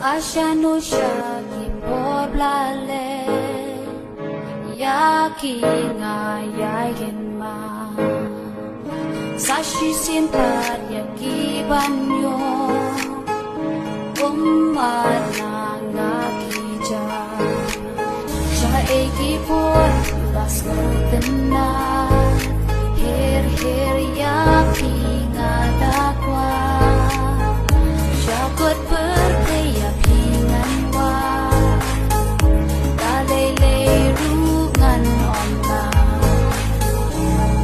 Ashano shaki poblale Yaki nga yakin ma Sashi simpat yaki banyo Umana nga kija Siya ekipon las na Hir yaki nga dakwa Siya kot berkayap hingan wa Dalay rungan omna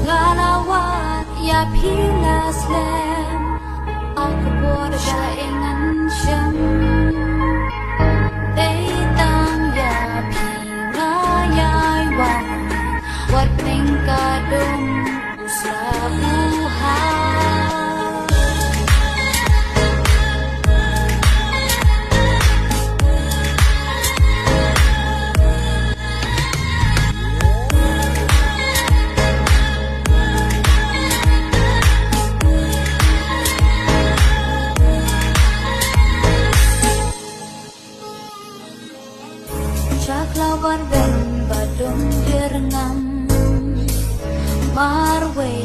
Galawat ya pilas lem Aku buat siya ingan siyam Datang ya pingayay wa Wat ning kadong sa buhay Lawan dan badung direngam Marway